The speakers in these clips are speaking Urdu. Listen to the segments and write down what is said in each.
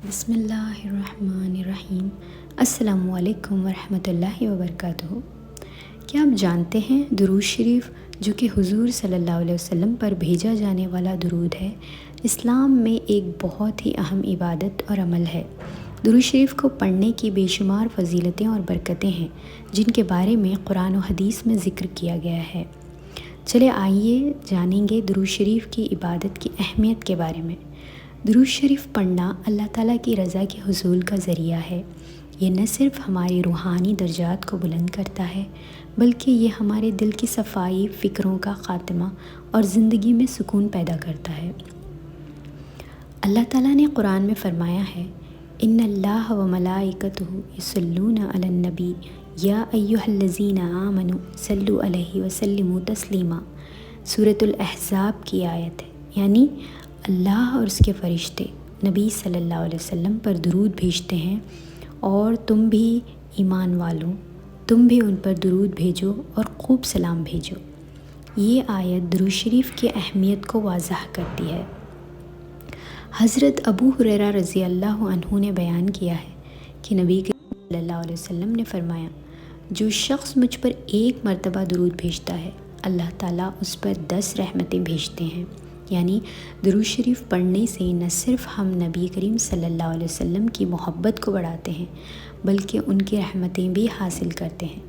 بسم اللہ الرحمن الرحیم۔ السلام علیکم ورحمۃ اللہ وبرکاتہ۔ کیا آپ جانتے ہیں درود شریف جو کہ حضور صلی اللہ علیہ وسلم پر بھیجا جانے والا درود ہے، اسلام میں ایک بہت ہی اہم عبادت اور عمل ہے۔ درود شریف کو پڑھنے کی بے شمار فضیلتیں اور برکتیں ہیں جن کے بارے میں قرآن و حدیث میں ذکر کیا گیا ہے۔ چلے آئیے جانیں گے درود شریف کی عبادت کی اہمیت کے بارے میں۔ درود شریف پڑھنا اللہ تعالیٰ کی رضا کے حصول کا ذریعہ ہے۔ یہ نہ صرف ہماری روحانی درجات کو بلند کرتا ہے بلکہ یہ ہمارے دل کی صفائی، فکروں کا خاتمہ اور زندگی میں سکون پیدا کرتا ہے۔ اللہ تعالیٰ نے قرآن میں فرمایا ہے، ان اللہ و ملائکتہ یصلون علی النبی یا ایھا الذین آمنوا صلوا علیہ وسلموا تسلیما۔ سورۃ الاحزاب کی آیت ہے، یعنی اللہ اور اس کے فرشتے نبی صلی اللہ علیہ وسلم پر درود بھیجتے ہیں، اور تم بھی ایمان والوں، تم بھی ان پر درود بھیجو اور خوب سلام بھیجو۔ یہ آیت درود شریف کی اہمیت کو واضح کرتی ہے۔ حضرت ابو ہریرہ رضی اللہ عنہ نے بیان کیا ہے کہ نبی صلی اللہ علیہ وسلم نے فرمایا، جو شخص مجھ پر ایک مرتبہ درود بھیجتا ہے اللہ تعالیٰ اس پر 10 رحمتیں بھیجتے ہیں۔ یعنی درود شریف پڑھنے سے نہ صرف ہم نبی کریم صلی اللہ علیہ وسلم کی محبت کو بڑھاتے ہیں بلکہ ان کی رحمتیں بھی حاصل کرتے ہیں۔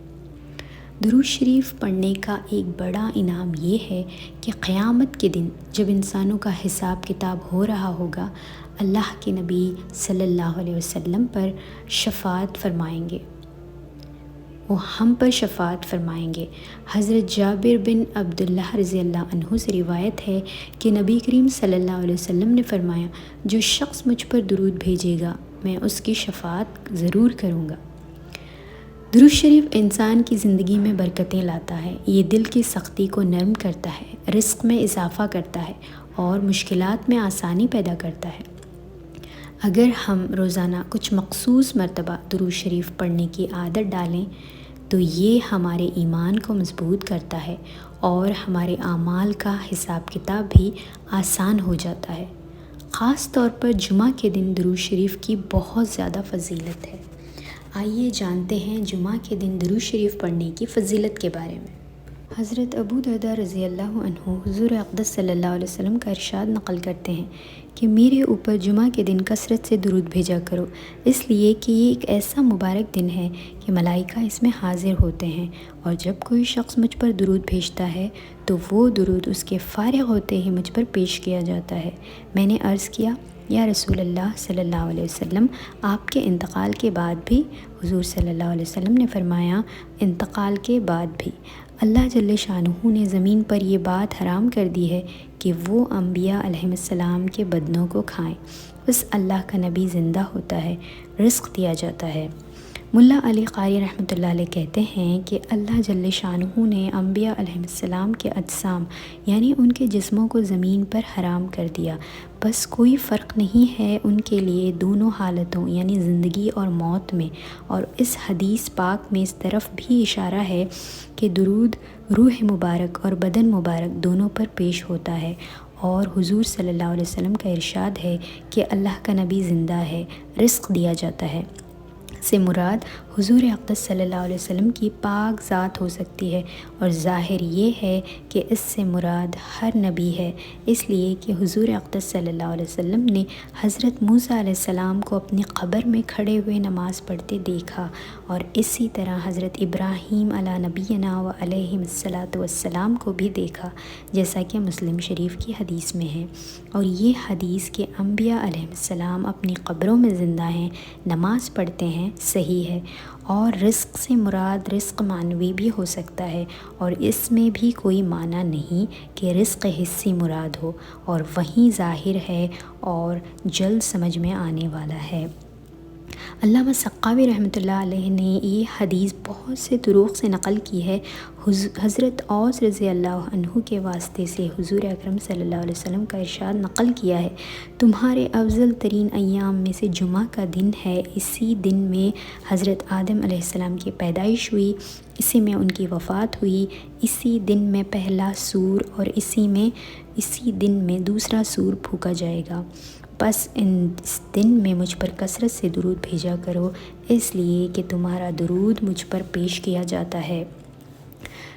درود شریف پڑھنے کا ایک بڑا انعام یہ ہے کہ قیامت کے دن جب انسانوں کا حساب کتاب ہو رہا ہوگا، اللہ کے نبی صلی اللہ علیہ وسلم پر شفاعت فرمائیں گے، وہ ہم پر شفاعت فرمائیں گے۔ حضرت جابر بن عبداللہ رضی اللہ عنہ سے روایت ہے کہ نبی کریم صلی اللہ علیہ وسلم نے فرمایا، جو شخص مجھ پر درود بھیجے گا میں اس کی شفاعت ضرور کروں گا۔ درود شریف انسان کی زندگی میں برکتیں لاتا ہے، یہ دل کی سختی کو نرم کرتا ہے، رزق میں اضافہ کرتا ہے اور مشکلات میں آسانی پیدا کرتا ہے۔ اگر ہم روزانہ کچھ مخصوص مرتبہ درود شریف پڑھنے کی عادت ڈالیں تو یہ ہمارے ایمان کو مضبوط کرتا ہے اور ہمارے اعمال کا حساب کتاب بھی آسان ہو جاتا ہے۔ خاص طور پر جمعہ کے دن درود شریف کی بہت زیادہ فضیلت ہے۔ آئیے جانتے ہیں جمعہ کے دن درود شریف پڑھنے کی فضیلت کے بارے میں۔ حضرت ابو درداء رضی اللہ عنہ حضور اقدس صلی اللہ علیہ وسلم کا ارشاد نقل کرتے ہیں کہ میرے اوپر جمعہ کے دن کثرت سے درود بھیجا کرو، اس لیے کہ یہ ایک ایسا مبارک دن ہے کہ ملائکہ اس میں حاضر ہوتے ہیں، اور جب کوئی شخص مجھ پر درود بھیجتا ہے تو وہ درود اس کے فارغ ہوتے ہی مجھ پر پیش کیا جاتا ہے۔ میں نے عرض کیا، یا رسول اللہ صلی اللہ علیہ وسلم، آپ کے انتقال کے بعد بھی؟ حضور صلی اللہ علیہ وسلم نے فرمایا، انتقال کے بعد بھی اللہ جل شانہ نے زمین پر یہ بات حرام کر دی ہے کہ وہ انبیاء علیہ السلام کے بدنوں کو کھائیں۔ بس اللہ کا نبی زندہ ہوتا ہے، رزق دیا جاتا ہے۔ ملا علی قاری رحمۃ اللہ علیہ کہتے ہیں کہ اللہ جل شانہ نے انبیاء علیہ السلام کے اجسام یعنی ان کے جسموں کو زمین پر حرام کر دیا، بس کوئی فرق نہیں ہے ان کے لیے دونوں حالتوں یعنی زندگی اور موت میں۔ اور اس حدیث پاک میں اس طرف بھی اشارہ ہے کہ درود روح مبارک اور بدن مبارک دونوں پر پیش ہوتا ہے، اور حضور صلی اللہ علیہ وسلم کا ارشاد ہے کہ اللہ کا نبی زندہ ہے، رزق دیا جاتا ہے۔ سے مراد حضور اقدس صلی اللہ علیہ وسلم کی پاک ذات ہو سکتی ہے، اور ظاہر یہ ہے کہ اس سے مراد ہر نبی ہے، اس لیے کہ حضور اقدس صلی اللہ علیہ وسلم نے حضرت موسیٰ علیہ السلام کو اپنی قبر میں کھڑے ہوئے نماز پڑھتے دیکھا، اور اسی طرح حضرت ابراہیم علیہ نبینا و علیہ الصلاۃ والسلام کو بھی دیکھا، جیسا کہ مسلم شریف کی حدیث میں ہے۔ اور یہ حدیث کہ انبیاء علیہ السلام اپنی قبروں میں زندہ ہیں، نماز پڑھتے ہیں، صحیح ہے۔ اور رزق سے مراد رزق معنوی بھی ہو سکتا ہے، اور اس میں بھی کوئی معنی نہیں کہ رزق حسی مراد ہو، اور وہیں ظاہر ہے اور جلد سمجھ میں آنے والا ہے۔ علامہ سقاوی رحمۃ اللہ علیہ نے یہ حدیث بہت سے طرق سے نقل کی ہے۔ حضرت اوس رضی اللہ عنہ کے واسطے سے حضور اکرم صلی اللہ علیہ وسلم کا ارشاد نقل کیا ہے، تمہارے افضل ترین ایام میں سے جمعہ کا دن ہے، اسی دن میں حضرت آدم علیہ السلام کی پیدائش ہوئی، اسی میں ان کی وفات ہوئی، اسی دن میں پہلا سور اور اسی دن میں دوسرا سور پھونکا جائے گا۔ بس اس دن میں مجھ پر کثرت سے درود بھیجا کرو، اس لیے کہ تمہارا درود مجھ پر پیش کیا جاتا ہے۔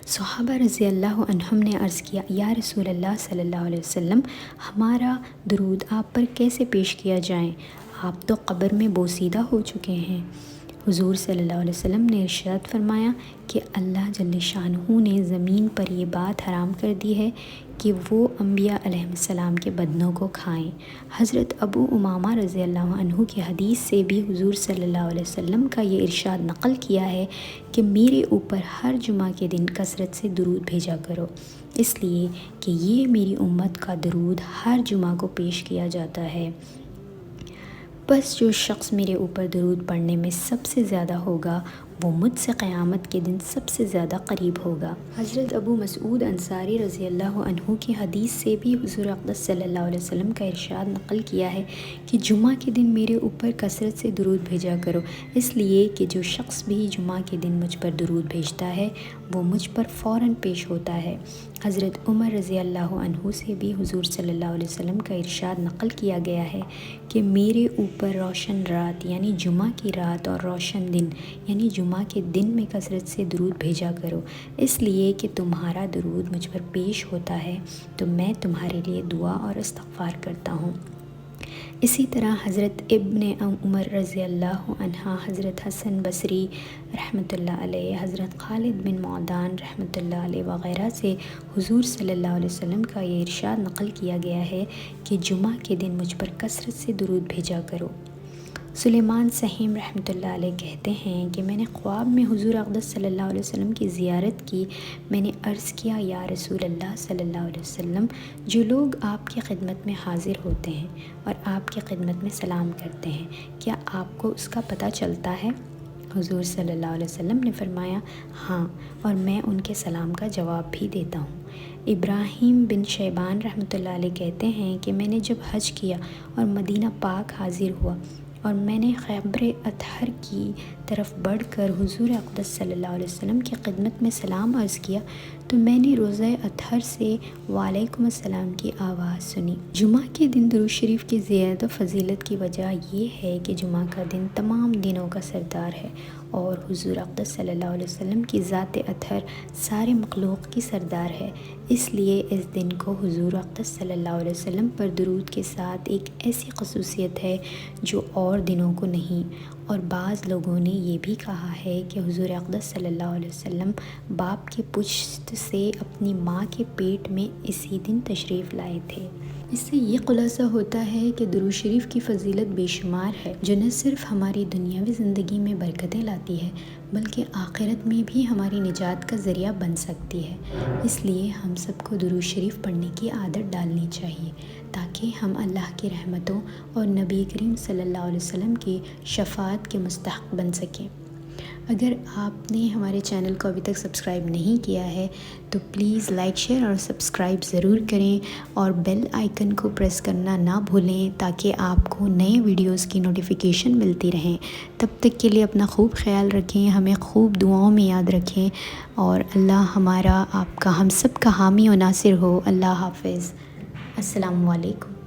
صحابہ رضی اللہ عنہم نے عرض کیا، یا رسول اللہ صلی اللہ علیہ وسلم، ہمارا درود آپ پر کیسے پیش کیا جائیں؟ آپ تو قبر میں بوسیدہ ہو چکے ہیں۔ حضور صلی اللہ علیہ وسلم نے ارشاد فرمایا کہ اللہ جل شانہ نے زمین پر یہ بات حرام کر دی ہے کہ وہ انبیاء علیہ السلام کے بدنوں کو کھائیں۔ حضرت ابو امامہ رضی اللہ عنہ کی حدیث سے بھی حضور صلی اللہ علیہ وسلم کا یہ ارشاد نقل کیا ہے کہ میرے اوپر ہر جمعہ کے دن کثرت سے درود بھیجا کرو، اس لیے کہ یہ میری امت کا درود ہر جمعہ کو پیش کیا جاتا ہے۔ بس جو شخص میرے اوپر درود پڑھنے میں سب سے زیادہ ہوگا وہ مجھ سے قیامت کے دن سب سے زیادہ قریب ہوگا۔ حضرت ابو مسعود انصاری رضی اللہ عنہ کی حدیث سے بھی حضور اقدس صلی اللہ علیہ وسلم کا ارشاد نقل کیا ہے کہ جمعہ کے دن میرے اوپر کثرت سے درود بھیجا کرو، اس لیے کہ جو شخص بھی جمعہ کے دن مجھ پر درود بھیجتا ہے وہ مجھ پر فوراً پیش ہوتا ہے۔ حضرت عمر رضی اللہ عنہ سے بھی حضور صلی اللہ علیہ وسلم کا ارشاد نقل کیا گیا ہے کہ میرے اوپر روشن رات یعنی جمعہ کی رات اور روشن دن یعنی جمعہ کے دن میں کثرت سے درود بھیجا کرو، اس لیے کہ تمہارا درود مجھ پر پیش ہوتا ہے تو میں تمہارے لیے دعا اور استغفار کرتا ہوں۔ اسی طرح حضرت ابن عمر رضی اللہ عنہ، حضرت حسن بصری رحمۃ اللہ علیہ، حضرت خالد بن معدان رحمۃ اللہ علیہ وغیرہ سے حضور صلی اللہ علیہ وسلم کا یہ ارشاد نقل کیا گیا ہے کہ جمعہ کے دن مجھ پر کثرت سے درود بھیجا کرو۔ سلیمان سہیم رحمۃ اللہ علیہ کہتے ہیں کہ میں نے خواب میں حضور اقدس صلی اللہ علیہ وسلم کی زیارت کی۔ میں نے عرض کیا، یا رسول اللہ صلی اللہ علیہ وسلم، جو لوگ آپ کی خدمت میں حاضر ہوتے ہیں اور آپ کی خدمت میں سلام کرتے ہیں، کیا آپ کو اس کا پتہ چلتا ہے؟ حضور صلی اللہ علیہ وسلم نے فرمایا، ہاں، اور میں ان کے سلام کا جواب بھی دیتا ہوں۔ ابراہیم بن شیبان رحمۃ اللہ علیہ کہتے ہیں کہ میں نے جب حج کیا اور مدینہ پاک حاضر ہوا اور میں نے خیبر اطہر کی طرف بڑھ کر حضور اقدس صلی اللہ علیہ وسلم کی خدمت میں سلام عرض کیا تو میں نے روضہ اطہر سے وعلیکم السلام کی آواز سنی۔ جمعہ کے دن درود شریف کی زیادہ فضیلت کی وجہ یہ ہے کہ جمعہ کا دن تمام دنوں کا سردار ہے اور حضور اقدس صلی اللہ علیہ وسلم کی ذات اطہر سارے مخلوق کی سردار ہے، اس لیے اس دن کو حضور اقدس صلی اللہ علیہ وسلم پر درود کے ساتھ ایک ایسی خصوصیت ہے جو اور دنوں کو نہیں۔ اور بعض لوگوں نے یہ بھی کہا ہے کہ حضور اقدس صلی اللہ علیہ وسلم باپ کی پشت سے اپنی ماں کے پیٹ میں اسی دن تشریف لائے تھے۔ اس سے یہ خلاصہ ہوتا ہے کہ درود شریف کی فضیلت بے شمار ہے، جو نہ صرف ہماری دنیاوی زندگی میں برکتیں لاتی ہے بلکہ آخرت میں بھی ہماری نجات کا ذریعہ بن سکتی ہے۔ اس لیے ہم سب کو درود شریف پڑھنے کی عادت ڈالنی چاہیے تاکہ ہم اللہ کی رحمتوں اور نبی کریم صلی اللہ علیہ وسلم کی شفاعت کے مستحق بن سکیں۔ اگر آپ نے ہمارے چینل کو ابھی تک سبسکرائب نہیں کیا ہے تو پلیز لائک، شیئر اور سبسکرائب ضرور کریں اور بیل آئیکن کو پریس کرنا نہ بھولیں تاکہ آپ کو نئے ویڈیوز کی نوٹیفیکیشن ملتی رہیں۔ تب تک کے لیے اپنا خوب خیال رکھیں، ہمیں خوب دعاؤں میں یاد رکھیں اور اللہ ہمارا، آپ کا، ہم سب کا حامی و ناصر ہو۔ اللہ حافظ۔ السلام علیکم۔